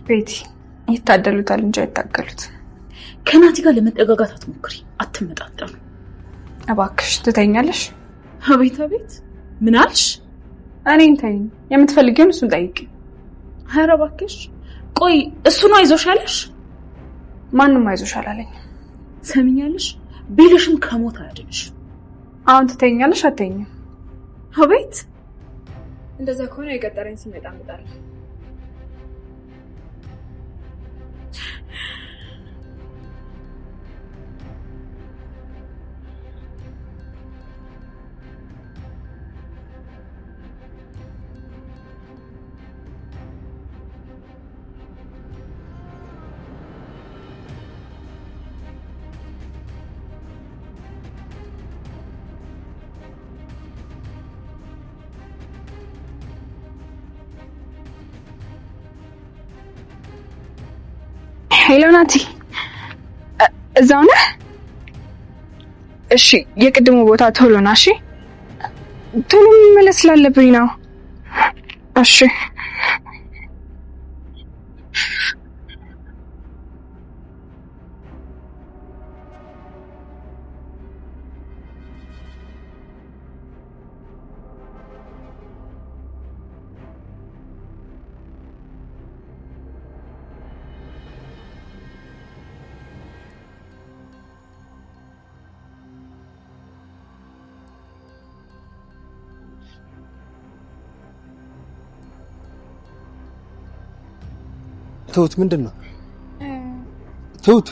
ቤቲ ይታደሉታል እንጂ አይታገሉት። ከናቲ ጋር ለመጠጋጋት አትሞክሪ፣ አትመጣጣም። እባክሽ ትተኛለሽ? አቤት ምን አልሽ? እኔን ተይኝ፣ የምትፈልጊውን እሱን ጠይቂ። ኧረ እባክሽ ቆይ፣ እሱ ነው አይዞሽ ያለሽ? ማንንም አይዞሽ አላለኝ። ሰሚኛለሽ? ቢልሽም ከሞት አያድንሽ። አሁን ትተኛለሽ አትተኝም? አቤት እንደዛ ከሆነ የቀጠረኝ ሲመጣ እመጣለሁ። ሄሎ ናቲ፣ እዛው ነህ? እሺ የቅድሙ ቦታ ቶሎ ና። እሺ ቶሎ መመለስ ስላለብኝ ነው። እሺ ትሁት ምንድነው? ትሁት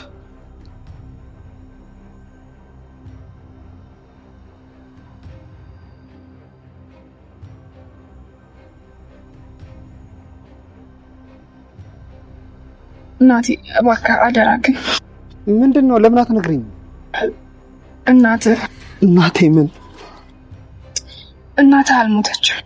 ናቲ እባክህ አደራግን። ምንድነው? ለምን አትነግሪኝ? እናቴ ምን? እናትህ አልሞተችም።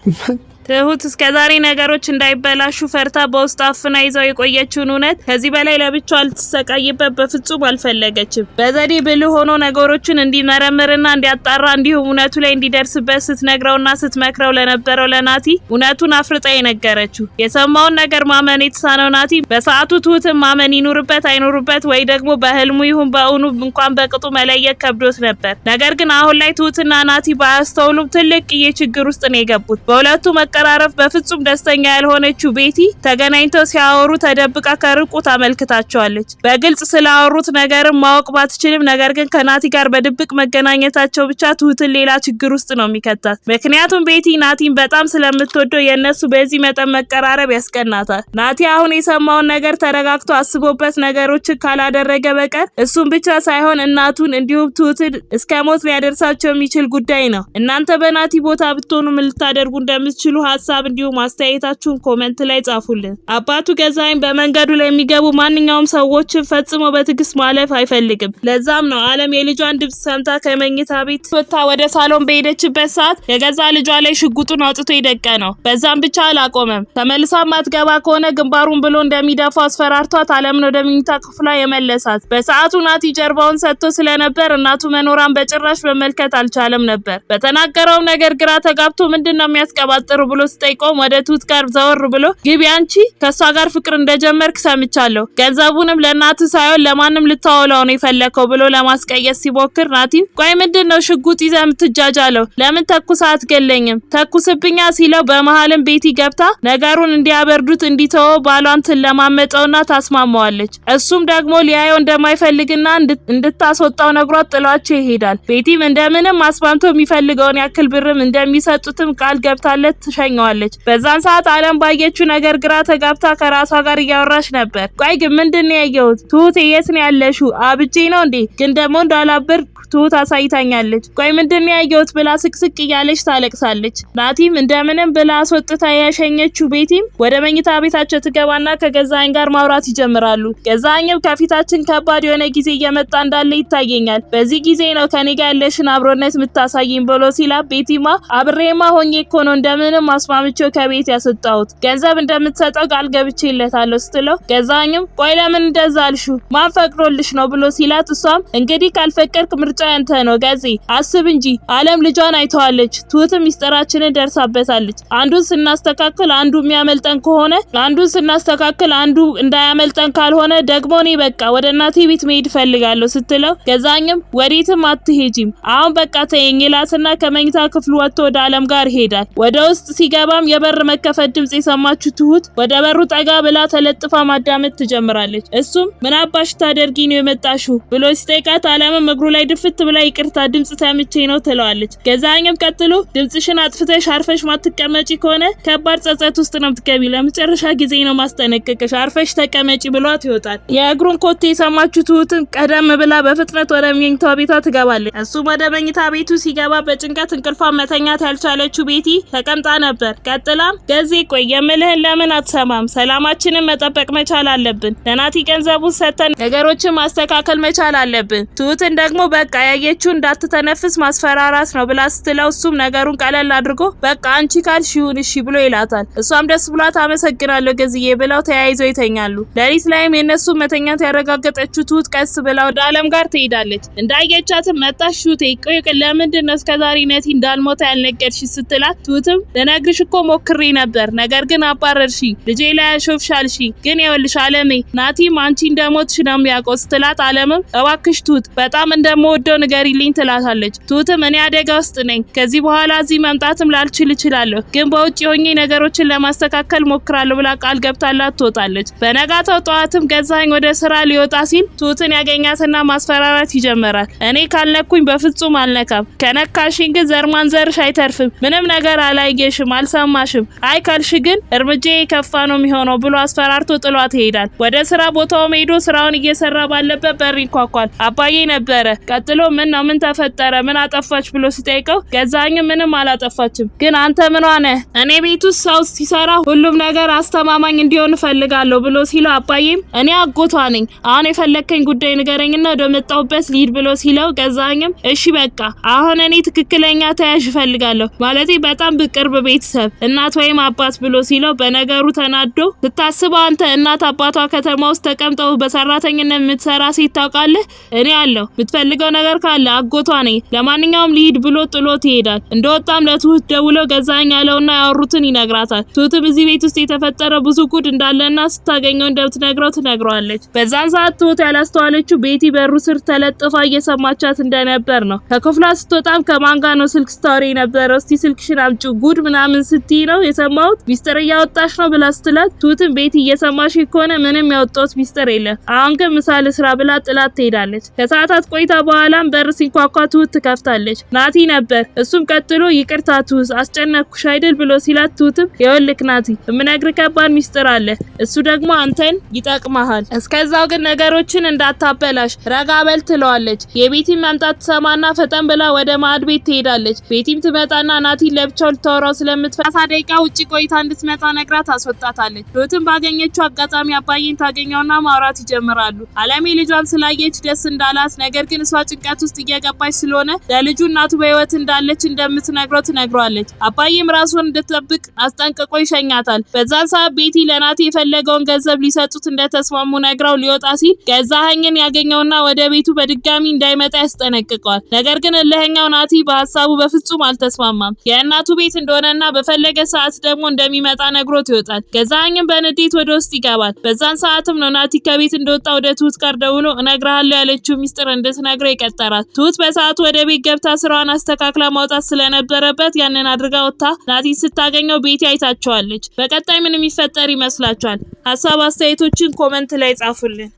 ትሁት እስከዛሬ ነገሮች እንዳይበላሹ ፈርታ በውስጥ አፍና ይዛው የቆየችውን እውነት ከዚህ በላይ ለብቻው ልትሰቃይበት በፍጹም አልፈለገችም። በዘዴ ብልህ ሆኖ ነገሮችን እንዲመረምርና እንዲያጣራ እንዲሁም እውነቱ ላይ እንዲደርስበት ስትነግረውና ስትመክረው ለነበረው ለናቲ እውነቱን አፍርጣ የነገረችው። የሰማውን ነገር ማመን የተሳነው ናቲ በሰዓቱ ትሁትን ማመን ይኑርበት አይኑርበት ወይ ደግሞ በህልሙ ይሁን በእውኑ እንኳን በቅጡ መለየት ከብዶት ነበር። ነገር ግን አሁን ላይ ትሁትና ናቲ ባያስተውሉም ትልቅ ችግር ውስጥ ነው የገቡት። በሁለቱ መቀራረብ በፍጹም ደስተኛ ያልሆነችው ቤቲ ተገናኝተው ሲያወሩ ተደብቃ ከርቁ ተመልክታቸዋለች። በግልጽ ስላወሩት ነገርም ማወቅ ባትችልም ነገር ግን ከናቲ ጋር በድብቅ መገናኘታቸው ብቻ ትሁትን ሌላ ችግር ውስጥ ነው የሚከታት። ምክንያቱም ቤቲ ናቲን በጣም ስለምትወደው የነሱ በዚህ መጠን መቀራረብ ያስቀናታል። ናቲ አሁን የሰማውን ነገር ተረጋግቶ አስቦበት ነገሮችን ካላደረገ በቀር እሱን ብቻ ሳይሆን እናቱን እንዲሁም ትሁትን እስከ ሞት ሊያደርሳቸው የሚችል ጉዳይ ነው። እናንተ በናቲ ቦታ ብትሆኑ ምን ልታደርጉ እንደምትችሉ ሐሳብ እንዲሁም አስተያየታችሁን ኮሜንት ላይ ጻፉልን። አባቱ ገዛኸኝ በመንገዱ ላይ የሚገቡ ማንኛውም ሰዎችን ፈጽሞ በትዕግስት ማለፍ አይፈልግም። ለዛም ነው ዓለም የልጇን ድምጽ ሰምታ ከመኝታ ቤት ወጥታ ወደ ሳሎን በሄደችበት ሰዓት የገዛ ልጇ ላይ ሽጉጡን አውጥቶ ይደቀነው። በዛም ብቻ አላቆመም። ተመልሳ ማትገባ ከሆነ ግንባሩን ብሎ እንደሚደፋው አስፈራርቷት ዓለምን ወደ መኝታ ክፍሏ የመለሳት። በሰዓቱ ናቲ ጀርባውን ሰጥቶ ስለነበር እናቱ መኖራን በጭራሽ መመልከት አልቻለም ነበር። በተናገረው ነገር ግራ ተጋብቶ ምንድነው የሚያስቀባጥሩ ብሎ ሲጠይቀው ወደ ትሁት ጋር ዘወር ብሎ ግቢ አንቺ ከሷ ጋር ፍቅር እንደጀመርክ ሰምቻለሁ። ገንዘቡንም ለናቱ ሳይሆን ለማንም ልታወላው ነው የፈለከው ብሎ ለማስቀየስ ሲሞክር ናቲ ቆይ ምንድነው ሽጉጥ ይዘህ የምትጃጃለው? ለምን ተኩሳ አትገለኝም? ተኩስብኛ ሲለው በመሃልም ቤቲ ገብታ ነገሩን እንዲያበርዱት እንዲተወው ባሏን ትለማመጠውና ታስማማዋለች። እሱም ደግሞ ሊያየው እንደማይፈልግና እንድታስወጣው ነግሯት ጥሏቸው ይሄዳል። ቤቲም እንደምንም አስማምቶ የሚፈልገውን ያክል ብርም እንደሚሰጡትም ቃል ገብታለት ትሸኘዋለች። በዛን ሰዓት ዓለም ባየችው ነገር ግራ ተጋብታ ከራሷ ጋር እያወራች ነበር። ቆይ ግን ምንድነው ያየሁት? ትሁት የት ነው ያለሽው? አብጄ ነው እንዴ? ግን ደግሞ እንዳላብር ትሁት አሳይታኛለች። ቆይ ምንድነው ያየሁት ብላ ስቅስቅ እያለች ታለቅሳለች። ናቲም እንደምንም ብላ አስወጥታ ያሸኘችው ቤቲም ወደ መኝታ ቤታቸው ትገባና ከገዛኸኝ ጋር ማውራት ይጀምራሉ። ገዛኸኝም ከፊታችን ከባድ የሆነ ጊዜ እየመጣ እንዳለ ይታየኛል። በዚህ ጊዜ ነው ከኔ ጋር ያለሽን አብሮነት የምታሳይኝ ብሎ ሲላ ቤቲማ አብሬማ ሆኜ እኮ ነው እንደምንም አስማምቼው ከቤት ያስወጣሁት። ገንዘብ እንደምትሰጠው ቃል ገብቼለታለሁ ስትለው ገዛኸኝም ቆይ ለምን እንደዛ አልሽው? ማን ፈቅዶልሽ ነው ብሎ ሲላት እሷም እንግዲህ ካልፈቀድክ ምርጫ ያንተ ነው ገዜ አስብ እንጂ ዓለም ልጇን አይተዋለች። ትሁት ሚስጥራችንን ደርሳበታለች። አንዱን ስናስተካክል አንዱ የሚያመልጠን ከሆነ አንዱን ስናስተካክል አንዱ እንዳያመልጠን ካልሆነ ደግሞ እኔ በቃ ወደ እናቴ ቤት መሄድ ፈልጋለሁ ስትለው ገዛኝም ወዴትም አትሄጂም አሁን በቃ ተይኝ ይላትና ከመኝታ ክፍሉ ወጥቶ ወደ ዓለም ጋር ይሄዳል። ወደ ውስጥ ሲገባም የበር መከፈት ድምጽ የሰማችው ትሁት ወደ በሩ ጠጋ ብላ ተለጥፋ ማዳመጥ ትጀምራለች። እሱም ምን አባሽ ታደርጊ ነው የመጣሽው ብሎ ሲጠይቃት ዓለምም እግሩ ላይ ድፍት ብላ ይቅርታ ድምጽ ተምቼ ነው ትለዋለች። ገዛኝም ቀጥሎ ድምጽሽን አጥፍተሽ አርፈሽ ማትቀመጪ ከሆነ ከባድ ጸጸት ውስጥ ነው የምትገቢው። ለመጨረሻ ጊዜ ነው ማስጠነቀቅሽ አርፈሽ ተቀመጪ ብሏት ይወጣል። የእግሩን ኮቴ የሰማችው ትሁትን ቀደም ብላ በፍጥነት ወደ መኝታ ቤቷ ትገባለች። እሱም ወደ መኝታ ቤቱ ሲገባ በጭንቀት እንቅልፏን መተኛት ያልቻለችው ቤቲ ተቀምጣ ነበር። ቀጥላም ገዜ ቆይ የምልህን ለምን አትሰማም? ሰላማችንን መጠበቅ መቻል አለብን። ለናቲ ገንዘቡን ሰጥተን ነገሮችን ማስተካከል መቻል አለብን። ትሁትን ደግሞ በቃ ያየችው እንዳትተነፍስ ማስፈራራት ነው ብላ ስትለው እሱም ነገሩን ቀለል አድርጎ በቃ አንቺ ካልሽ ይሁን እሺ ብሎ ይላታል። እሷም ደስ ብሏት አመሰግናለሁ ገዝዬ ብለው ተያይዘው ይተኛሉ። ሌሊት ላይም የነሱ መተኛት ያረጋገጠችው ትሁት ቀስ ብላ ወደ ዓለም ጋር ትሄዳለች። እንዳየቻትም መጣሽ ሹቴ ቆይ ለምንድን ነው እስከዛሬ ነቲ እንዳልሞተ ያልነገርሽ ስትላት ትሁትም ለነግርሽ እኮ ሞክሬ ነበር ነገር ግን አባረርሽ ልጄ ላይ አሾፍሻልሽ ግን ይኸውልሽ ዓለሜ ናቲም አንቺ እንደሞትሽ ነው የሚያውቀው ስትላት ዓለምም እባክሽ ትሁት በጣም እንደምወደው ንገሪልኝ ትላታለች። ትሁትም እኔ አደጋ ውስጥ ነኝ ከዚህ በኋላ እዚህ መምጣትም ላልችል እችላለሁ ግን በውጭ ሆኜ ነገሮችን ለማስተካከል ሞክራለሁ ብላ ቃል ገብታላት ትወጣለች። በነጋታው ጠዋትም ገዛኝ ወደ ስራ ሊወጣ ሲል ትሁትን ያገኛትና ማስፈራራት ይጀምራል። እኔ ካልነኩኝ በፍጹም አልነካም ከነካሽኝ ግን ዘርማን ዘርሽ አይተርፍም ምንም ነገር አላየሽም አልሰማሽም አይ ካልሽ ግን እርምጃዬ ከፋ ነው የሚሆነው ብሎ አስፈራርቶ ጥሏት ይሄዳል። ወደ ስራ ቦታው ሄዶ ስራውን እየሰራ ባለበት በር ይንኳኳል። አባዬ ነበረ። ቀጥሎ ምን ተፈጠረ ምን አጠፋች ብሎ ሲጠይቀው ገዛኝ ምንም አላጠፋችም ግን አንተ ምን ሆነ እኔ ቤት ውስጥ ሰው ሲሰራ ሁሉም ነገር አስተማማኝ እንዲሆን ፈልጋለሁ ብሎ ሲለው አባዬም እኔ አጎቷ ነኝ አሁን የፈለከኝ ጉዳይ ንገረኝና ወደ መጣሁበት ሊድ ብሎ ሲለው ገዛኝም እሺ በቃ አሁን እኔ ትክክለኛ ተያዥ ፈልጋለሁ ማለቴ በጣም በቅርብ ቤተሰብ እናት ወይም አባት ብሎ ሲለው በነገሩ ተናዶ ስታስበው አንተ እናት አባቷ ከተማ ውስጥ ተቀምጠው በሰራተኝነት የምትሰራ ሴት ታውቃለህ እኔ አለው የምትፈልገው ነገር ካለ አጎቷ ነኝ ለማንኛውም ሊድ ብሎ ጥሎት ይሄዳል። እንደወጣም ለትሁት ደውሎ ገዛኝ ያለውና ያወሩትን ይነግራታል። ትሁትም እዚህ ቤት ውስጥ የተፈጠረ ብዙ ጉድ እንዳለና ስታገኘው እንደምትነግረው ትነግረዋለች። በዛን ሰዓት ትሁት ያላስተዋለችው ቤቲ በሩ ስር ተለጥፋ እየሰማቻት እንደነበር ነው። ከክፍሏ ስትወጣም ከማን ጋር ነው ስልክ ስታወሪ የነበረው እስቲ ስልክሽን አምጪው ጉድ ምናምን ስትይ ነው የሰማሁት ሚስጥር እያወጣሽ ነው ብላ ስትላት ትሁትም ቤቲ እየሰማሽ ከሆነ ምንም ያወጣሁት ሚስጥር የለም አሁን ግን ምሳሌ ስራ ብላ ጥላት ትሄዳለች። ከሰዓታት ቆይታ በኋላም በር ሲንኳኳ ትሁት ትከፍታለች። ናቲ ነበር። እሱም ቀጥሎ ይቅርታ ትሁት አስጨነቅኩሽ አይደል ብሎ ሲላት ትሁትም ይኸውልህ ናቲ የምነግርህ ከባድ ሚስጥር አለ እሱ ደግሞ አንተን ይጠቅማሃል እስከዛው ግን ነገሮችን እንዳታበላሽ ረጋ በል ትለዋለች። የቤቲም መምጣት ትሰማና ፈጠን ብላ ወደ ማዕድ ቤት ትሄዳለች። ቤቲም ትመጣና ናቲን ለብቻው ልታወራው ስለምትፈሳ ደቂቃ ውጪ ቆይታ እንድትመጣ ነግራ ታስወጣታለች። ትሁትም ባገኘችው አጋጣሚ አባዬን ታገኘውና ማውራት ይጀምራሉ። ዓለሜ ልጇን ስላየች ደስ እንዳላት ነገር ግን እሷ ጭንቀት ውስጥ እየገባች ስለሆነ ለልጁ እናቱ በህይወት እንዳለች እንደምትነግረው ትነግረዋለች። አባዬም ራሱን እንድትጠብቅ አስጠንቅቆ ይሸኛታል። በዛን ሰዓት ቤቲ ለናቲ የፈለገውን ገንዘብ ሊሰጡት እንደተስማሙ ነግራው ሊወጣ ሲል ገዛኸኝን ያገኘውና ወደ ቤቱ በድጋሚ እንዳይመጣ ያስጠነቅቀዋል። ነገር ግን እልህኛው ናቲ በሐሳቡ በፍጹም አልተስማማም። የእናቱ ቤት እንደሆነና በፈለገ ሰዓት ደግሞ እንደሚመጣ ነግሮት ይወጣል። ገዛኸኝም በንዴት ወደ ውስጥ ይገባል። በዛን ሰዓትም ነው ናቲ ከቤት እንደወጣ ወደ ትሁት ጋር ደውሎ እነግርሃለሁ ያለችው ሚስጥር እንድትነግረው ይቀጠራል። ትሁት በሰዓቱ ወደ ቤት ገብታ ስራዋን አስተካክላ ማውጣት ስለነበረበት ያንን አድርጋ ወጣ ናቲን ስታገኘው ቤቲ አይታቸዋለች። በቀጣይ ምን የሚፈጠር ይመስላችኋል? ሀሳብ አስተያየቶችን ኮሜንት ላይ ጻፉልን።